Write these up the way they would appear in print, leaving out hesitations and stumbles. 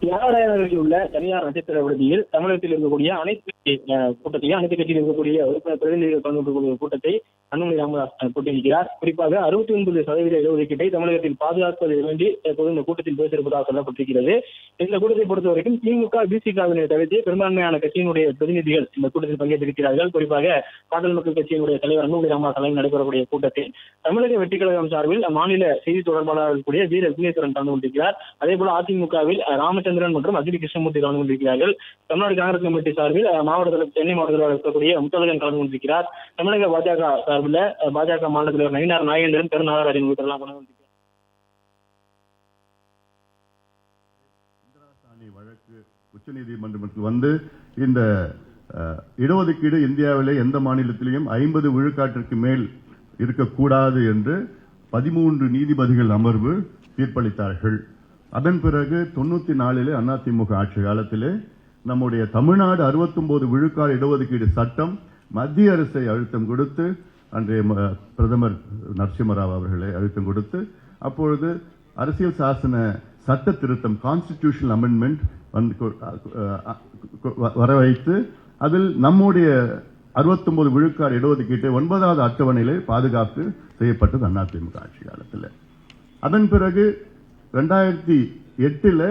தியாகராயனகரில் உள்ள தனியார் நட்சத்திர விடுதியில் தமிழகத்தில் இருக்கக்கூடிய அனைத்து கூட்டத்தையும், அனைத்து கட்சியில் இருக்கக்கூடிய உறுப்பினர் பிரதிநிதிகள் பங்கு கொள்ளக்கூடிய கூட்டத்தை அன்புமணி ராமதாஸ் கூட்டியிருக்கிறார். குறிப்பாக 69% இடஒதுக்கீட்டை தமிழகத்தில் பாதுகாப்பது வேண்டி இந்த கூட்டத்தில் பேசியிருப்பதாக சொல்லப்பட்டிருக்கிறது. இந்த கூட்டத்தை பொறுத்தவரைக்கும் திமுக, பிசிகவினை தவிர்த்து பெரும்பான்மையான கட்சியினுடைய பிரதிநிதிகள் இந்த கூட்டத்தில் பங்கேற்றிருக்கிறார்கள். குறிப்பாக பாட்டாளி மக்கள் கட்சியினுடைய தலைவர் அன்புமணி ராமதாஸ் தலைமையில் நடைபெறக்கூடிய கூட்டத்தில் தமிழக வெற்றிக் கழகம் சார்பில் மாநில செய்தி தொடர்பாளர் கூடிய வீர விக்னேஸ்வரன் கலந்து கொண்டிருக்கிறார். அதே போல அதிமுகவில் ராமச்சந்திரன் மற்றும் அஜினி கிருஷ்ணமூர்த்தி கலந்து கொண்டிருக்கிறார்கள். தமிழ்நாடு காங்கிரஸ் கமிட்டி சார்பில் சென்னை மாவட்ட தலைவர் இருக்கக்கூடிய முத்தழகன் கலந்து கொண்டிருக்கிறார். தமிழக பாஜக சார்பில் பாஜக மாநில தலைவர் நயினார் நாகேந்திரன், பெருநாகராஜன் உள்ளிட்டெல்லாம் கலந்து கொண்டிருக்கிறார். வழக்கு உச்சநீதிமன்றத்தில் வந்து இந்த இடஒதுக்கீடு இந்தியாவிலே எந்த மாநிலத்திலையும் 50 விழுக்காட்டிற்கு மேல் இருக்கக்கூடாது என்று 13 நீதிபதிகள் அமர்வு தீர்ப்பளித்தார்கள். அதன் பிறகு 94 அதிமுக ஆட்சி காலத்திலே நம்முடைய தமிழ்நாடு 69 விழுக்காடு இடஒதுக்கீடு சட்டம் மத்திய அரசை அழுத்தம் கொடுத்து, அன்றைய பிரதமர் நரசிம்மராவ் அவர்களை அழுத்தம் கொடுத்து, அப்பொழுது அரசியல் சாசன சட்ட திருத்தம் கான்ஸ்டிடியூஷனல் அமெண்ட்மெண்ட் வர வைத்து அதில் நம்முடைய 69 விழுக்காடு இடஒதுக்கீட்டை 9வது அட்டவணையிலே பாதுகாப்பு செய்யப்பட்டது அதிமுக ஆட்சி காலத்தில். அதன் பிறகு 2008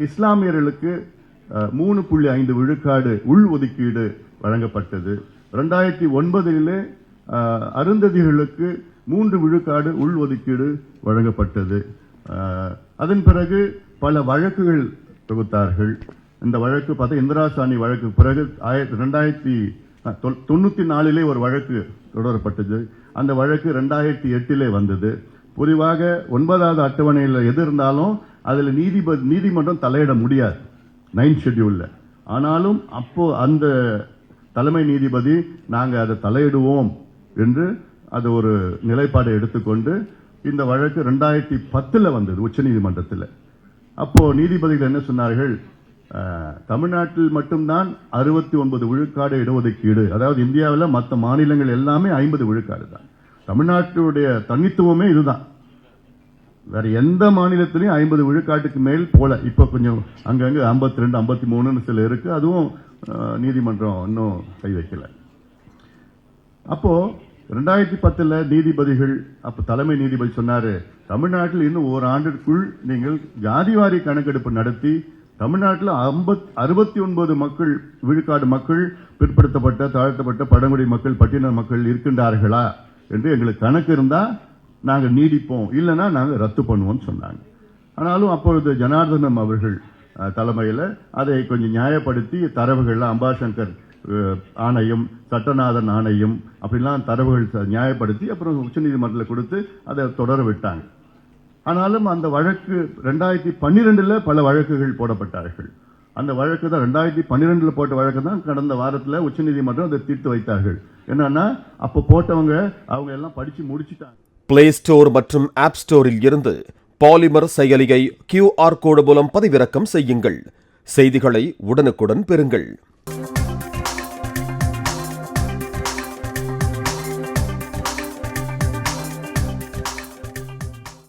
இஸ்லாமியர்களுக்கு 3.5 விழுக்காடு உள் ஒதுக்கீடு வழங்கப்பட்டது. 2009 அருந்ததிகளுக்கு 3 விழுக்காடு உள் ஒதுக்கீடு வழங்கப்பட்டது. அதன் பிறகு பல வழக்குகள் தொகுத்தார்கள். இந்த வழக்கு பார்த்தா இந்திரா சாணி வழக்கு பிறகு 1994 ஒரு வழக்கு தொடரப்பட்டது. அந்த வழக்கு 2008 வந்தது. பொதுவாக 9வது அட்டவணையில் எது இருந்தாலும் அதில் நீதிமன்றம் தலையிட முடியாது 9th ஷெட்யூல்ல. ஆனாலும் அப்போ அந்த தலைமை நீதிபதி நாங்கள் அதை தலையிடுவோம் என்று அது ஒரு நிலைப்பாடை எடுத்துக்கொண்டு இந்த வழக்கு 2010 வந்தது உச்சநீதிமன்றத்தில். அப்போ நீதிபதிகள் என்ன சொன்னார்கள், தமிழ்நாட்டில் மட்டும்தான் 69 விழுக்காடு இடஒதுக்கீடு, அதாவது இந்தியாவில் மற்ற மாநிலங்கள் எல்லாமே 50 விழுக்காடு தான். தமிழ்நாட்டுடைய தனித்துவமே இதுதான். வேற எந்த மாநிலத்திலையும் 50 விழுக்காட்டுக்கு மேல் போல. இப்ப கொஞ்சம் அங்கங்க 52, 53 சில இருக்கு. அதுவும் நீதிமன்றம் இன்னும் கை வைக்கல. அப்போ 2010 நீதிபதிகள், அப்ப தலைமை நீதிபதி சொன்னாரு, தமிழ்நாட்டில் இன்னும் ஓராண்டிற்குள் நீங்கள் ஜாதிவாரி கணக்கெடுப்பு நடத்தி தமிழ்நாட்டில் 69 விழுக்காடு மக்கள், பிற்படுத்தப்பட்ட, தாழ்த்தப்பட்ட, பழங்குடி மக்கள், பட்டியல மக்கள் இருக்கின்றார்களா என்று எங்களுக்கு கணக்கு இருந்தா நாங்கள் நீடிப்போம், இல்லைன்னா நாங்கள் ரத்து பண்ணுவோம் சொன்னாங்க. ஆனாலும் அப்பொழுது ஜனார்தனம் அவர்கள் தலைமையில் அதை கொஞ்சம் நியாயப்படுத்தி தரவுகள் அம்பாசங்கர் ஆணையம், சட்டநாதன் ஆணையம் அப்படிலாம் தரவுகள் நியாயப்படுத்தி அப்புறம் உச்சநீதிமன்றத்தில் கொடுத்து அதை தொடர விட்டாங்க. ஆனாலும் அந்த வழக்கு 2012 பல வழக்குகள் போடப்பட்டார்கள். அந்த வழக்கு தான் 2012 போட்ட வழக்கு தான் கடந்த வாரத்தில் உச்சநீதிமன்றம் அதை தீர்த்து வைத்தார்கள். என்னன்னா அப்ப போட்டவங்க அவங்க எல்லாம் படிச்சு முடிச்சுட்டாங்க. பிளே ஸ்டோர் மற்றும் ஆப் ஸ்டோரில் இருந்து பாலிமர் செயலியை QR கோடு மூலம் பதிவிறக்கம் செய்யுங்கள். செய்திகளை உடனுக்குடன் பெறுங்கள்.